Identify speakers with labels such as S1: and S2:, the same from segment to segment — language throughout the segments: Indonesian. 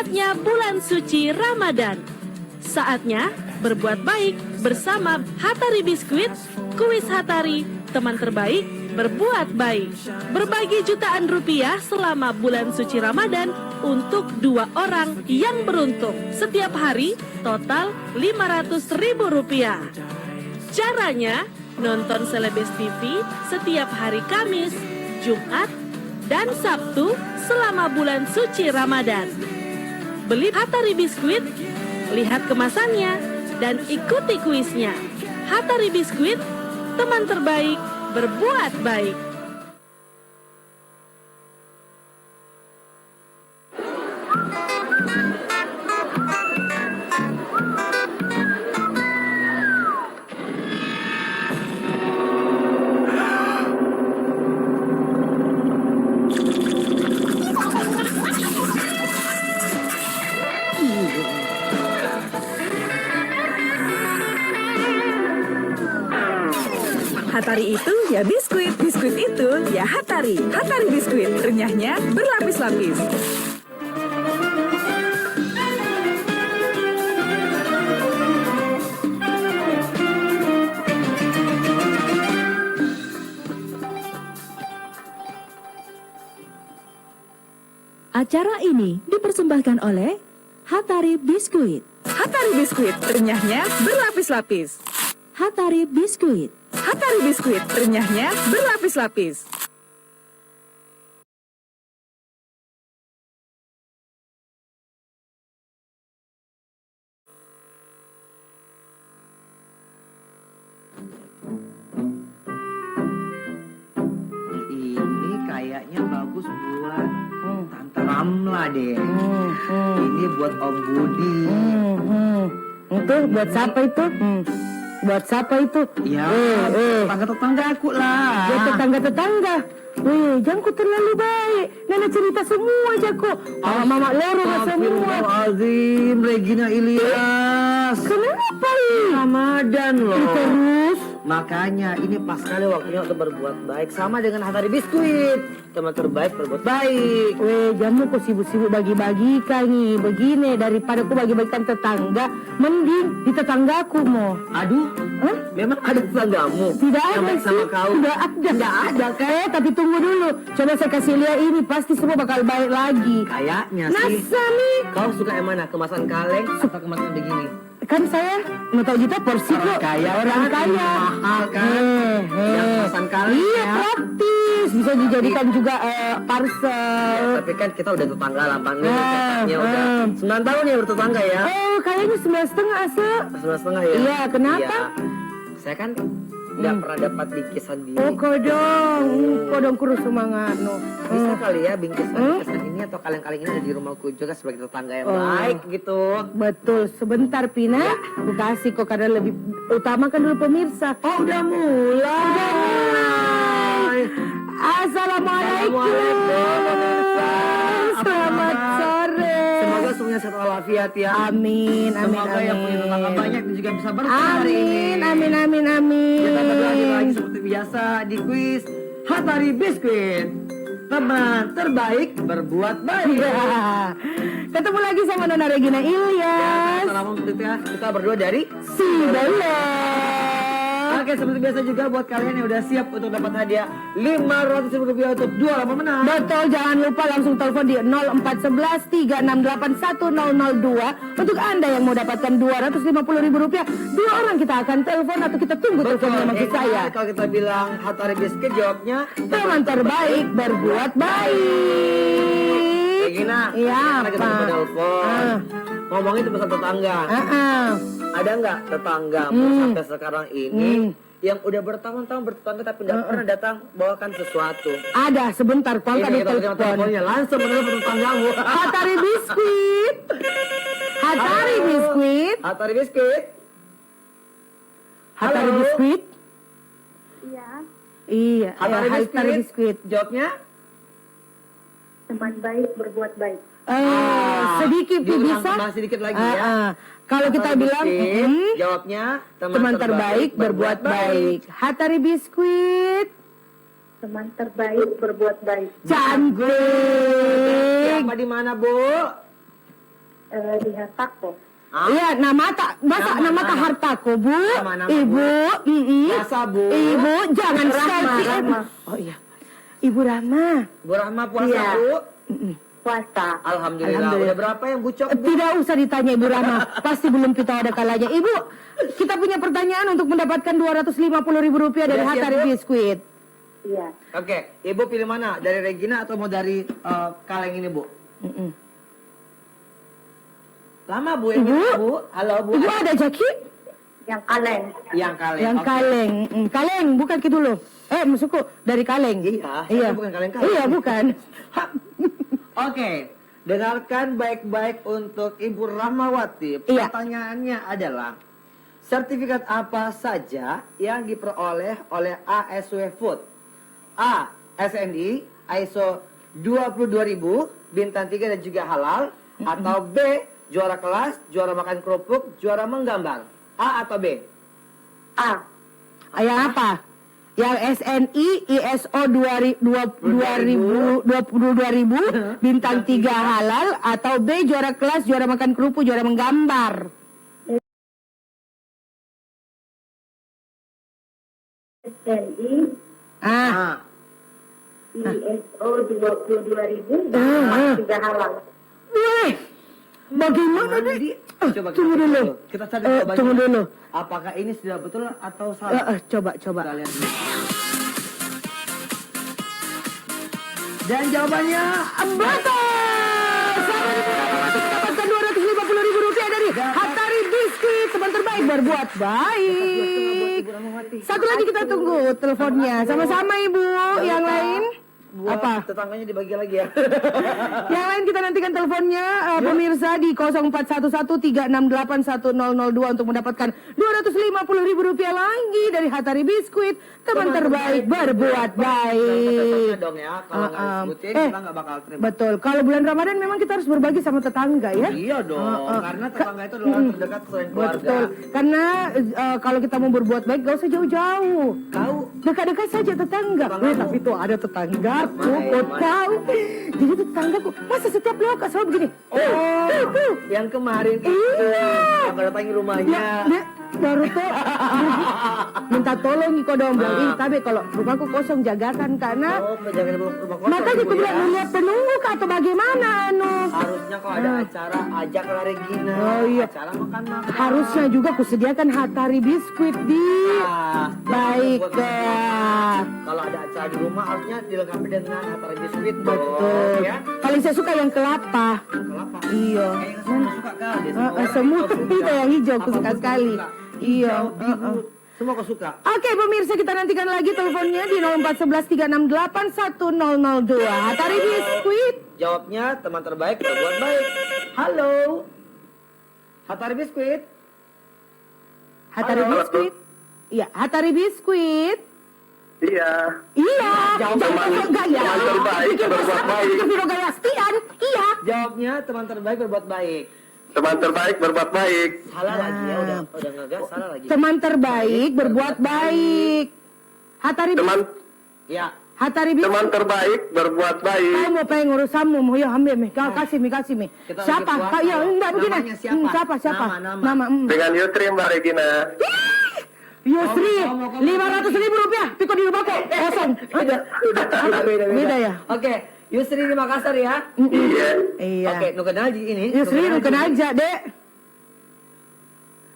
S1: Saatnya bulan suci Ramadan. Saatnya berbuat baik bersama Hatari Biskuit, Kuis Hatari, teman terbaik berbuat baik. Berbagi jutaan rupiah selama bulan suci Ramadan untuk 2 orang yang beruntung. Setiap hari total Rp500.000. Caranya nonton Selebes TV setiap hari Kamis, Jumat, dan Sabtu selama bulan suci Ramadan. Beli Hatari Biskuit, lihat kemasannya, dan ikuti kuisnya. Hatari Biskuit, teman terbaik berbuat baik.
S2: Hatari itu ya biskuit, biskuit itu ya Hatari. Hatari Biskuit, renyahnya berlapis-lapis.
S3: Acara ini dipersembahkan oleh Hatari Biskuit.
S2: Hatari Biskuit, renyahnya berlapis-lapis.
S3: Hatari Biskuit.
S2: Hatari Biskuit, renyahnya berlapis-lapis.
S4: Ini kayaknya bagus buat Tante Ramla deh. Ini buat Om Budi.
S5: Itu buat siapa itu? Buat siapa itu?
S4: Ya, tetangga-tetangga aku lah.
S5: Buat tetangga-tetangga. Jangan ku terlalu baik. Nenek cerita semua aja kok. Mama lorong semua.
S4: Astagfirullahaladzim, Regina Ilyas.
S5: Kenapa ini?
S4: Ramadan loh.
S5: Terus?
S4: Makanya ini pas sekali waktunya untuk berbuat baik. Sama dengan Hatari Biskuit. Teman terbaik berbuat baik.
S5: Jamu kok sibuk-sibuk bagi-bagikan nih. Begini, daripada ku bagi-bagikan tetangga, mending di tetanggaku mau.
S4: Aduh, memang ada tetanggamu?
S5: Tidak
S4: yang
S5: ada
S4: baik sama
S5: sih.
S4: kau?
S5: Tidak ada.
S4: Tidak ada kan?
S5: Tapi tunggu dulu. Coba saya kasih lihat ini. Pasti semua bakal baik lagi.
S4: Kayaknya sih.
S5: Masa nih?
S4: Kau suka yang mana? Kemasan kaleng atau kemasan begini?
S5: Kan saya mau tahu kita porsi kok. Orang
S4: kan?
S5: kaya.
S4: Mahal kan? Yang kemasan kaleng
S5: Iya,
S4: ya.
S5: praktis. Bisa dijadikan juga parcel.
S4: Ya, tapi kan kita udah tetangga lah, Bang. Ini kakaknya udah 9 tahun ya bertetangga ya.
S5: Oh, kayaknya 9,5 ase.
S4: 9,5 ya?
S5: Iya, kenapa?
S4: Iya. Saya kan nggak pernah dapat bingkisan di...
S5: Oh, kodong kurus semangat no.
S4: Bisa kali ya bingkisan ini atau kaleng-kaleng ini ada di rumahku juga sebagai tetangga yang baik gitu.
S5: Betul, sebentar Pina. Aku kasih kok karena lebih utamakan dulu pemirsa.
S4: Oh, udah mulai.
S5: Assalamualaikum.
S4: pemirsa.
S5: Selamat sore.
S4: Semoga semuanya sehat walafiat ya.
S5: Amin, amin,
S4: Semoga yang punya tetangga
S5: amin.
S4: banyak dan juga bisa berkah hari ini.
S5: Amin, amin, amin,
S4: Kita berdua hadir lagi
S5: amin.
S4: seperti biasa di kuis Hatari Biskuit. Teman terbaik berbuat baik.
S5: Ketemu lagi sama Nona Regina Ilyas.
S4: Assalamualaikum kita berdua dari
S5: Si Bella.
S4: Oke, seperti biasa juga buat kalian yang udah siap untuk dapat hadiah Rp500.000 untuk 2 lomba menang.
S5: Betul, jangan lupa langsung telepon di 0411 368 1002 untuk Anda yang mau dapatkan Rp250.000. 2 orang kita akan telepon atau kita tunggu teleponnya maksud saya.
S4: Kalau kita bilang Hatari Biskuit jawabnya
S5: Teman terbaik berbuat baik.
S4: Gina,
S5: Iya,
S4: kita
S5: apa?
S4: telepon. Ngomongin itu pesan tetangga. Ada nggak tetanggamu sampai sekarang ini yang udah bertahun-tahun bertetangga tapi nggak pernah datang bawakan sesuatu?
S5: Ada, sebentar, kau kan
S4: Ini kita terima
S5: telepon.
S4: teleponnya langsung menelepon tetanggamu.
S5: Hatari Biskuit. Hatari Biskuit.
S4: Hatari Biskuit.
S5: Hatari
S4: Halo.
S5: Biskuit. Iya,
S4: Hatari
S5: Hatari Biskuit.
S4: Jawabnya?
S6: Teman baik berbuat baik.
S5: Sedikit
S4: diulang
S5: bisa.
S4: kembali sedikit lagi ya.
S5: Kalau kita
S4: Hatari
S5: bilang
S4: Biskuit, jawabnya
S5: teman terbaik berbuat baik. Hatari Biskuit.
S6: Teman terbaik berbuat baik.
S5: Cantik.
S4: Siapa di mana, Bu?
S6: Di Hatako.
S5: Iya, nama hartaku, Bu.
S4: Nama,
S5: Ibu,
S4: Puasa, Bu.
S5: Ibu, jangan
S6: Rahma,
S5: salty.
S6: Rahma.
S5: Oh iya. Ibu Rahma.
S4: Bu Rahma puasa,
S6: Iya.
S4: Bu?
S6: Puasa.
S4: Alhamdulillah.
S5: Alhamdulillah.
S4: Udah berapa yang bucok, Bu?
S5: Tidak usah ditanya Ibu Rahma, pasti belum kita ada kalanya. Ibu, kita punya pertanyaan untuk mendapatkan Rp250.000 dari
S4: Udah siap,
S5: Hatari
S4: Bu?
S5: Biskuit.
S6: Iya.
S4: Oke, Ibu pilih mana? Dari Regina atau mau dari kaleng ini, Bu? Lama, Bu. Yang
S5: Ibu?
S4: ini, Bu. Halo, Bu.
S5: Ibu ada Jaki?
S6: Yang kaleng.
S4: Yang kaleng.
S5: Yang
S4: Oke.
S5: kaleng. Kaleng, bukan gitu loh. maksudku dari kaleng.
S4: Iya,
S5: Iya.
S4: bukan kaleng-kaleng.
S5: Iya, bukan.
S4: Oke, dengarkan baik-baik untuk Ibu Rahmawati.
S5: Iya.
S4: Pertanyaannya adalah, sertifikat apa saja yang diperoleh oleh ASW Food? A. SNI, ISO 22000, bintang 3 dan juga halal. Atau B. Juara kelas, juara makan kerupuk, juara menggambar. A atau B?
S6: A.
S5: Yang apa? Yang SNI, ISO 22000, bintang 3 halal, atau B juara kelas, juara makan kerupuk, juara menggambar.
S6: SNI.
S5: Ah,
S6: ISO 22.000. Tiga halal.
S5: weh, bagaimana
S4: Mana,
S5: nih?
S4: Di? Coba
S5: Tunggu
S4: kita
S5: dulu.
S4: Kita cari
S5: Eh,
S4: jawabannya.
S5: tunggu dulu.
S4: Apakah ini sudah betul atau salah?
S5: Coba.
S4: Kita lihat dulu. Dan jawabannya
S5: Betul! Mendapatkan Rp250.000 dari Hatari Biskuit, teman terbaik berbuat baik. Satu lagi kita tunggu teleponnya. Sama-sama Ibu. Yang lain?
S4: Buat
S5: Apa?
S4: tetangganya dibagi lagi ya.
S5: Yang lain kita nantikan teleponnya pemirsa di 041136810002 untuk mendapatkan Rp250.000 lagi dari Hatari Biskuit, teman terbaik berbuat baik.
S4: Dong ya, kalau nggak disebutin kita nggak bakal terima.
S5: Betul. Kalau bulan Ramadan memang kita harus berbagi sama tetangga ya.
S4: Iya dong, karena tetangga itu adalah orang terdekat selain keluarga.
S5: Betul. Karena kalau kita mau berbuat baik gak usah jauh-jauh.
S4: Tahu?
S5: Dekat-dekat saja tetangga. Tapi tuh ada tetanggaku, kau tahu. Jadi tuh tetanggaku, masa setiap lewat selalu begini.
S4: Yang kemarin itu
S5: Iya.
S4: yang datangi rumahnya.
S5: Dia baru tuh minta tolong kau dong bilang, tapi kalau rumahku kosong jagakan karena
S4: Oh, penjaga rumah kosong.
S5: makanya
S4: Ibu,
S5: aku bilang
S4: ya.
S5: lihat penunggu kah atau bagaimana
S4: Harusnya kalau ada acara ajak lah Regina.
S5: Oh, iya.
S4: Acara makan-makan.
S5: harusnya juga aku sediakan Hatari Biskuit di
S4: Ah,
S5: baiklah.
S4: Kalau ada acara di rumah harusnya dilengkapi dengan Hatari Biskuit dong.
S5: Betul.
S4: Ya.
S5: Paling saya suka yang kelapa.
S4: Kelapa.
S5: Iya.
S4: Kayaknya semua suka kali.
S5: Semua itu yang hijau aku suka
S4: Apapun
S5: sekali.
S4: suka.
S5: Iya.
S4: Hijau, biru, semua kau suka.
S5: Oke pemirsa, kita nantikan lagi teleponnya di 041136810002. Hatari Biskuit.
S4: Jawabnya teman terbaik berbuat baik. Halo. Hatari Biskuit.
S5: Hatari
S4: Halo.
S5: Biskuit. Iya, Hatari Biskuit.
S7: Iya.
S5: Iya.
S4: Jawab
S5: Jangan
S4: teman-
S5: gaya.
S7: teman terbaik
S5: Bikin
S7: berbuat
S5: masalah,
S7: baik.
S5: bikin video gaya Stian. Iya.
S4: Jawabnya teman terbaik berbuat baik.
S7: Teman terbaik berbuat baik.
S4: Salah lagi ya, udah ngegas, salah lagi.
S5: Teman terbaik berbuat baik. Hatari
S7: Teman
S4: Ya.
S5: Hatari Biskuit.
S7: teman terbaik berbuat baik.
S5: Kau mau pengen urusanmu, mau ya ambil mi, kau kasih mi.
S4: Kita
S5: Siapa?
S4: lagi puasa.
S5: Kau ya enggak begini.
S4: Namanya siapa?
S5: Siapa?
S4: Nama.
S7: Dengan Yusri Mbak Regina.
S5: Yusri,
S4: Kamu.
S5: Rp500.000, piko di rumahku, kosong.
S4: Udah,
S5: Beda ya?
S4: Oke, Yusri di Makassar ya.
S7: Iya.
S5: Iya.
S4: Oke, nuken aja ini.
S5: Yusri, nuken aja, Dek.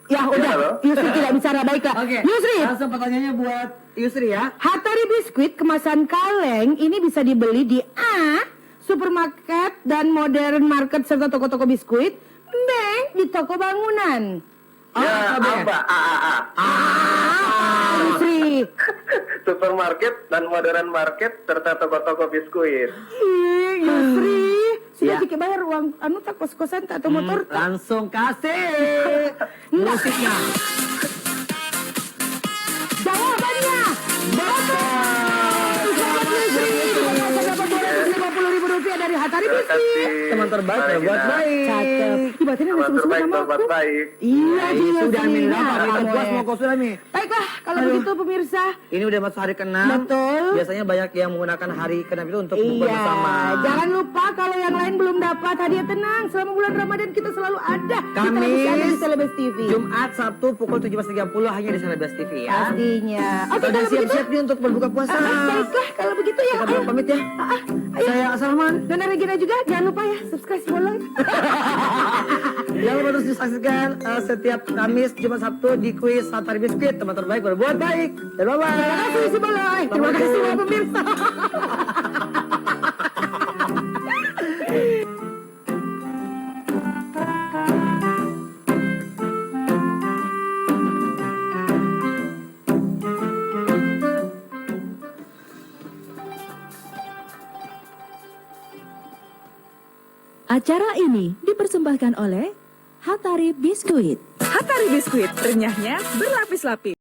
S5: Ya udah,
S7: halo.
S5: Yusri tidak bicara baiklah.
S4: Oke.
S5: Yusri,
S4: Langsung pertanyaannya buat Yusri ya.
S5: Hatari Biskuit kemasan kaleng ini bisa dibeli di A, supermarket dan modern market serta toko-toko biskuit. B, di toko bangunan.
S7: Ya, apa?
S5: Yusri.
S7: Supermarket dan modern market serta toko-toko biskuit.
S5: Yusri, sudah
S4: Ya.
S5: dikit bayar uang anu tak kos-kosan tak atau motor tak?
S4: Langsung kasih musiknya.
S5: Jawabannya betul. Selamat Yusri, dapat Rp250.000 dari Hatari
S7: Terima
S5: Biskuit.
S7: kasih.
S4: Teman terbaik
S7: Mbak
S4: berbuat
S7: Regina.
S4: baik.
S5: Cakep. Ibaratnya
S7: Teman
S5: disebut-sebut
S7: terbaik
S5: nama
S7: berbuat
S5: aku.
S7: baik.
S5: Iya,
S4: Ini
S5: Yusri.
S4: sudah nih,
S5: Nah,
S4: dapat
S5: kamu,
S4: puas mau kau sudah nih.
S5: Baik, Baiklah, kalau
S4: Aduh.
S5: begitu pemirsa.
S4: Ini udah masuk hari ke-6.
S5: Betul.
S4: Biasanya banyak yang menggunakan hari ke-6 itu untuk buka
S5: Iya,
S4: bersama.
S5: jangan lupa kalau yang lain belum dapat hadiah, tenang. Selama bulan Ramadan kita selalu ada. Kita
S4: Kamis,
S5: masih ada di Celebes TV.
S4: Jumat, Sabtu pukul 17.30 hanya di Celebes TV ya.
S5: Pastinya.
S4: Kita
S5: Oke,
S4: udah
S5: kalau begitu.
S4: siap-siap nih untuk berbuka puasa.
S5: Baiklah, kalau begitu ya.
S4: Kita
S5: Ayo.
S4: pamit ya.
S5: Ayo.
S4: Saya Salman.
S5: Dan Regina juga, jangan lupa ya, subscribe si Bolong.
S4: Jangan lupa terus disaksikan setiap Kamis, Jumat, Sabtu di kuis Hatari Biskuit, teman terbaik berbuat baik. Dan bye-bye.
S5: Terima kasih si Bolong. Terima kasih semua pemirsa.
S3: Acara ini dipersembahkan oleh Hatari Biskuit.
S2: Hatari Biskuit, renyahnya berlapis-lapis.